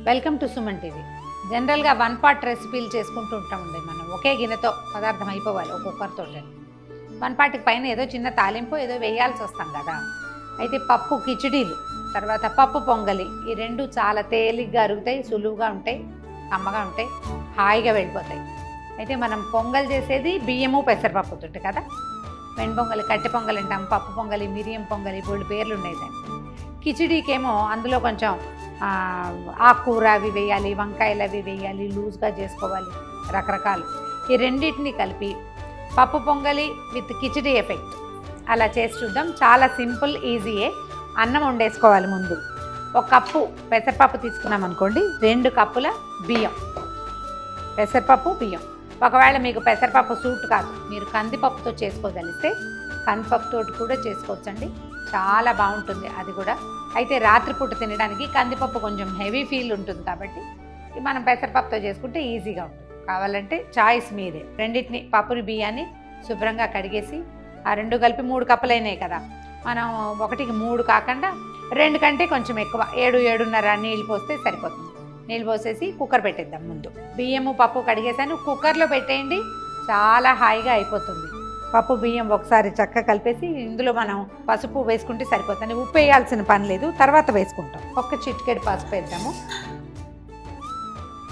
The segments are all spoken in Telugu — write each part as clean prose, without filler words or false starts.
Welcome to Suman TV. జనరల్గా వన్ పార్ట్ రెసిపీలు చేసుకుంటూ ఉంటామండి. మనం ఒకే గిన్నెతో పదార్థం అయిపోవాలి ఒక్కొక్కరితో. వన్ పార్ట్కి పైన ఏదో చిన్న తాలింపు ఏదో వేయాల్సి వస్తాం కదా. అయితే పప్పు కిచిడీలు, తర్వాత పప్పు పొంగలి, ఈ రెండు చాలా తేలిగ్గా అరుగుతాయి, సులువుగా ఉంటాయి, అమ్మగా ఉంటాయి, హాయిగా వెళ్ళిపోతాయి. అయితే మనం పొంగల్ చేసేది బియ్యము పెసరపప్పుతోటి కదా. వెణ్పొంగలి, కట్టె పొంగలి అంటాం, పప్పు పొంగలి, మిరియం పొంగలి, బోల్డ్ పేర్లు ఉన్నాయి దాన్ని. కిచిడీకేమో అందులో కొంచెం ఆకుకూర అవి వేయాలి, వంకాయలు అవి వేయాలి, లూజ్గా చేసుకోవాలి, రకరకాలు. ఈ రెండింటిని కలిపి పప్పు పొంగలి విత్ కిచిడీ ఎఫెక్ట్ అలా చేసి చూద్దాం. చాలా సింపుల్, ఈజీయే. అన్నం వండేసుకోవాలి ముందు. ఒక కప్పు పెసరపప్పు తీసుకున్నాం అనుకోండి, 2 కప్పుల బియ్యం, పెసరపప్పు బియ్యం. ఒకవేళ మీకు పెసరపప్పు సూట్ కాదు, మీరు కందిపప్పుతో చేసుకోగలిగితే కందిపప్పుతో కూడా చేసుకోవచ్చండి, చాలా బాగుంటుంది అది కూడా. అయితే రాత్రిపూట తినడానికి కందిపప్పు కొంచెం హెవీ ఫీల్ ఉంటుంది కాబట్టి మనం పెసరపప్పుతో చేసుకుంటే ఈజీగా ఉంటుంది. కావాలంటే చాయిస్ మీదే. రెండింటిని, పప్పుని బియ్యాన్ని శుభ్రంగా కడిగేసి, ఆ 2 కలిపి 3 కప్పులు అయినాయి కదా, మనం 1కి 3 కాకుండా 2 కంటే కొంచెం ఎక్కువ 7-7.5 నీళ్ళు పోస్తే సరిపోతుంది. నీళ్ళు పోసేసి కుక్కర్ పెట్టేద్దాం. ముందు బియ్యము పప్పు కడిగేసాను, కుక్కర్లో పెట్టేయండి, చాలా హాయిగా అయిపోతుంది. పప్పు బియ్యం ఒకసారి చక్కగా కలిపేసి ఇందులో మనం పసుపు వేసుకుంటే సరిపోతుంది. ఉప్పు వేయాల్సిన పని లేదు, తర్వాత వేసుకుంటాం. ఒక చిటికెడు పసుపు వేద్దాము.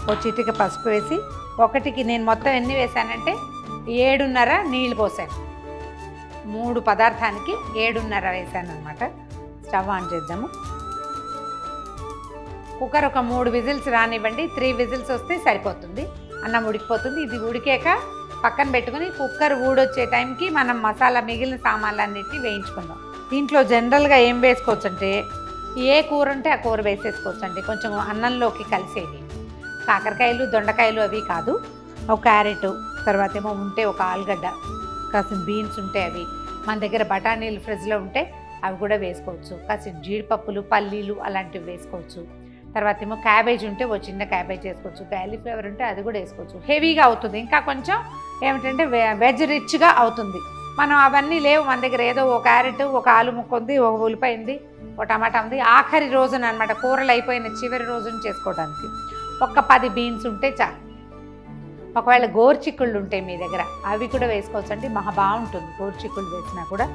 ఒక చిటిక పసుపు వేసి, 1కి నేను మొత్తం ఎన్ని వేసానంటే 7.5 నీళ్ళు పోసాను. 3 పదార్థానికి 7.5 వేసాను అనమాట. స్టవ్ ఆన్ చేద్దాము. కుక్కర్ ఒక 3 విజిల్స్ రానివ్వండి. 3 విజిల్స్ వస్తే సరిపోతుంది, అన్నం ఉడికిపోతుంది. ఇది ఉడికాక పక్కన పెట్టుకుని కుక్కర్ ఊడొచ్చే టైంకి మనం మసాలా మిగిలిన సామాన్లన్నిటిని వేయించుకుందాం. దీంట్లో జనరల్గా ఏం వేసుకోవచ్చు అంటే, ఏ కూర ఉంటే ఆ కూర వేసేసుకోవచ్చు అండి, కొంచెం అన్నంలోకి కలిసేవి. కాకరకాయలు, దొండకాయలు అవి కాదు. ఒక క్యారెట్, తర్వాత ఏమో ఉంటే ఒక ఆలుగడ్డ, కాసిన బీన్స్ ఉంటే అవి, మన దగ్గర బఠానీలు ఫ్రిడ్జ్లో ఉంటే అవి కూడా వేసుకోవచ్చు. కాసిన జీడిపప్పులు, పల్లీలు అలాంటివి వేసుకోవచ్చు. తర్వాత ఏమో క్యాబేజ్ ఉంటే ఓ చిన్న క్యాబేజ్ వేసుకోవచ్చు. క్యాలీఫ్లవర్ ఉంటే అది కూడా వేసుకోవచ్చు. హెవీగా అవుతుంది, ఇంకా కొంచెం ఏమిటంటే వెజ్ రిచ్గా అవుతుంది. మనం అవన్నీ లేవు మన దగ్గర. ఏదో ఒక క్యారెట్, ఒక ఆలు ముక్క ఉంది, ఒక ఉల్లిపాయ ఉంది, ఒక టమాటా ఉంది. ఆఖరి రోజున అనమాట, కూరలు అయిపోయిన చివరి రోజున చేసుకోవడానికి ఒక 10 బీన్స్ ఉంటే చాలు. ఒకవేళ గోరుచిక్కుళ్ళు ఉంటే మీ దగ్గర అవి కూడా వేసుకోవచ్చు అండి, మహా బాగుంటుంది గోరుచిక్కుళ్ళు వేసినా కూడా.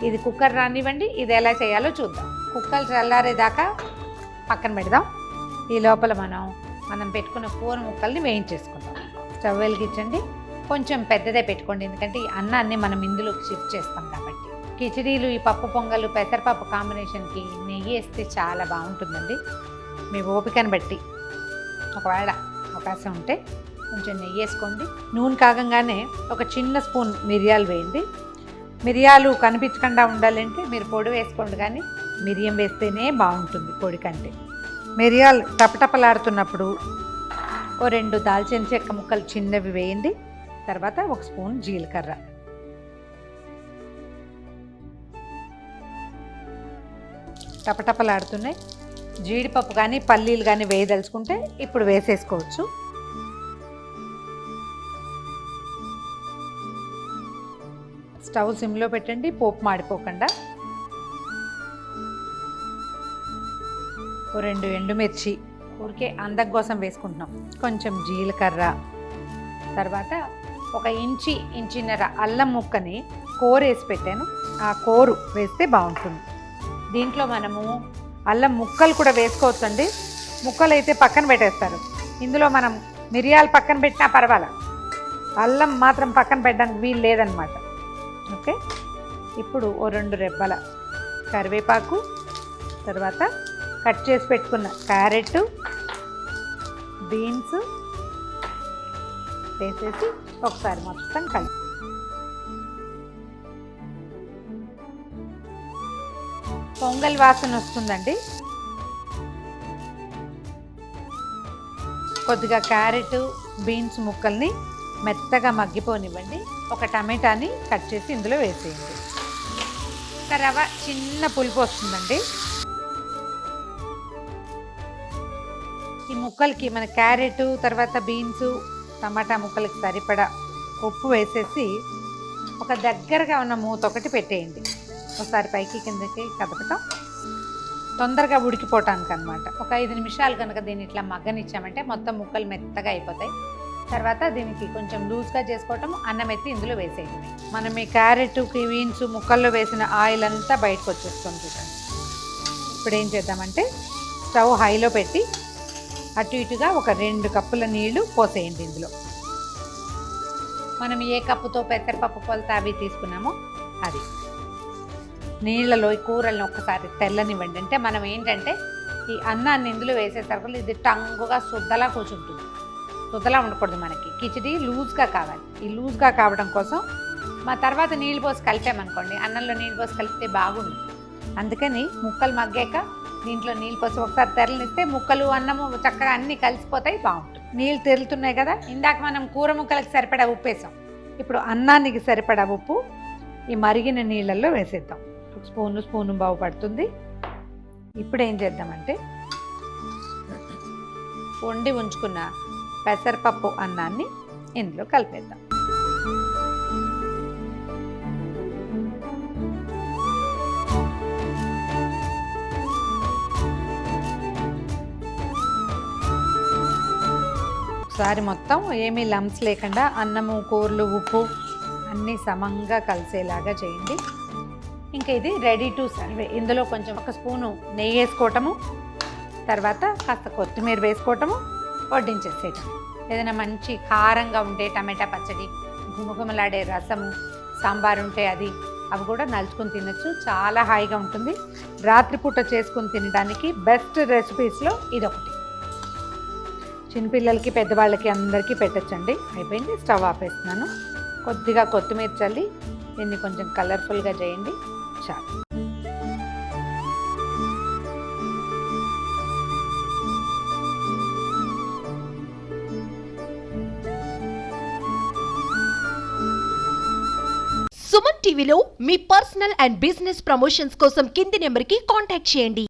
ఇది కుక్కర్ రానివ్వండి, ఇది ఎలా చేయాలో చూద్దాం. కుక్కర్ చల్లారేదాకా పక్కన పెడదాం. ఈ లోపల మనం పెట్టుకున్న కూర ముక్కల్ని వేయించేసుకుందాం. స్టవ్ వెలిగించండి, కొంచెం పెద్దదే పెట్టుకోండి, ఎందుకంటే ఈ అన్నాన్ని మనం ఇందులోకి షిఫ్ట్ చేస్తాం కాబట్టి. కిచిడీలు, ఈ పప్పు పొంగలు, పెసరపప్పు కాంబినేషన్కి నెయ్యి వేస్తే చాలా బాగుంటుందండి. మీ ఓపికను బట్టి ఒకవేళ అవకాశం ఉంటే కొంచెం నెయ్యి వేసుకోండి. నూనె కాగంగానే ఒక చిన్న స్పూన్ మిరియాలు వేయండి. మిరియాలు కనిపించకుండా ఉండాలంటే మీరు పొడి వేసుకోండి, కానీ మిరియం వేస్తేనే బాగుంటుంది పొడి కంటే. మిరియాలు టపటపలాడుతున్నప్పుడు ఓ 2 దాల్చిన చెక్క ముక్కలు చిన్నవి వేయండి. తర్వాత 1 స్పూన్ జీలకర్ర, టపటపలాడుతున్నాయి. జీడిపప్పు కానీ పల్లీలు కానీ వేయదలుచుకుంటే ఇప్పుడు వేసేసుకోవచ్చు. స్టవ్ సిమ్లో పెట్టండి, పోపు మాడిపోకుండా. ఓ 2 ఎండుమిర్చి ఊరికే అందం కోసం వేసుకుంటున్నాం. కొంచెం జీలకర్ర, తర్వాత ఒక ఇంచిన్నర అల్లం ముక్కని కోరేసి పెట్టాను, ఆ కోరు వేస్తే బాగుంటుంది. దీంట్లో మనము అల్లం ముక్కలు కూడా వేసుకోవచ్చు అండి. ముక్కలు అయితే పక్కన పెట్టేస్తారు, ఇందులో మనం మిరియాలు పక్కన పెట్టినా పర్వాలా, అల్లం మాత్రం పక్కన పెట్టడానికి వీలు లేదనమాట. ఓకే, ఇప్పుడు ఓ 2 రెబ్బల కరివేపాకు, తర్వాత కట్ చేసి పెట్టుకున్న క్యారెట్, బీన్స్ వేసేసి ఒకసారి మొత్తం కలిపి పొంగల్ వాసన వస్తుందండి. కొద్దిగా క్యారెట్, బీన్స్ ముక్కల్ని మెత్తగా మగ్గిపోనివ్వండి. ఒక టమాటాని కట్ చేసి ఇందులో వేసేయండి. రవ చిన్న పులుపు వస్తుందండి. ఈ ముక్కలకి మన క్యారెట్, తర్వాత బీన్స్, టమాటా ముక్కలకి సరిపడా ఉప్పు వేసేసి ఒక దగ్గరగా ఉన్న మూత ఒకటి పెట్టేయండి. ఒకసారి పైకి కిందకి కదపటం. తొందరగా ఉడికిపోవటానికి అనమాట. ఒక 5 నిమిషాలు కనుక దీన్ని ఇట్లా మగ్గనిచ్చామంటే మొత్తం ముక్కలు మెత్తగా అయిపోతాయి. తర్వాత దీనికి కొంచెం లూజ్గా చేసుకోవటం, అన్నం ఎత్తి ఇందులో వేసేయడమే. మనం ఈ క్యారెట్ బీన్స్ ముక్కల్లో వేసిన ఆయిల్ అంతా బయటకు వచ్చేస్తుంది చూడండి. ఇప్పుడు ఏం చేద్దామంటే స్టవ్ హైలో పెట్టి అటు ఇటుగా ఒక 2 కప్పుల నీళ్లు పోసేయండి. ఇందులో మనం ఏ కప్పుతో పెసరపప్పు కొలత అవి తీసుకున్నామో అది నీళ్ళలో ఈ కూరలను ఒక్కసారి తెల్లనివ్వండి. అంటే మనం ఏంటంటే ఈ అన్నాన్ని ఇందులో వేసేసరికి ఇది టంగుగా శుద్ధలా కూర్చుంటుంది. శుద్ధలా ఉండకూడదు, మనకి కిచిడి లూజ్గా కావాలి. ఈ లూజ్గా కావడం కోసం మా తర్వాత నీళ్ళు పోసి కలిపామనుకోండి, అన్నంలో నీళ్ళు పోసి కలిపితే బాగుంది. అందుకని ముక్కలు మగ్గాక దీంట్లో నీళ్ళు పోసి ఒకసారి తెరలనిస్తే ముక్కలు అన్నము చక్కగా అన్నీ కలిసిపోతాయి, బాగుంటుంది. నీళ్ళు తెరులుతున్నాయి కదా, ఇందాక మనం కూర ముక్కలకి సరిపడా ఉప్పు వేసాం. ఇప్పుడు అన్నానికి సరిపడా ఉప్పు ఈ మరిగిన నీళ్ళల్లో వేసేద్దాం. స్పూను బాగు పడుతుంది. ఇప్పుడు ఏం చేద్దామంటే వండి ఉంచుకున్న పెసరపప్పు అన్నాన్ని ఇందులో కలిపేద్దాం. ఒకసారి మొత్తం ఏమీ లంప్స్ లేకుండా అన్నము కూరలు ఉప్పు అన్నీ సమంగా కలిసేలాగా చేయండి. ఇంకా ఇది రెడీ టు సర్వ్. ఇందులో కొంచెం ఒక స్పూను నెయ్యి వేసుకోవటము, తర్వాత కాస్త కొత్తిమీర వేసుకోవటము, వడ్డించేసేయటం. ఏదైనా మంచి కారంగా ఉంటే టమాటా పచ్చడి, గుమగుమలాడే రసము, సాంబార్ ఉంటే అవి కూడా నలుచుకొని తినచ్చు. చాలా హాయిగా ఉంటుంది. రాత్రిపూట చేసుకుని తినడానికి బెస్ట్ రెసిపీస్లో ఇదొకటి. చిన్నపిల్లలకి పెద్దవాళ్ళకి అందరికీ పెట్టచ్చండి. అయిపోయింది, స్టవ్ ఆపేస్తున్నాను. కొద్దిగా కొత్తిమీర చల్లి దీన్ని కొంచెం కలర్ఫుల్గా చేయండి, చాలు. సుమన్ టీవీలో మీ పర్సనల్ అండ్ బిజినెస్ ప్రమోషన్స్ కోసం కింది నెంబర్కి కాంటాక్ట్ చేయండి.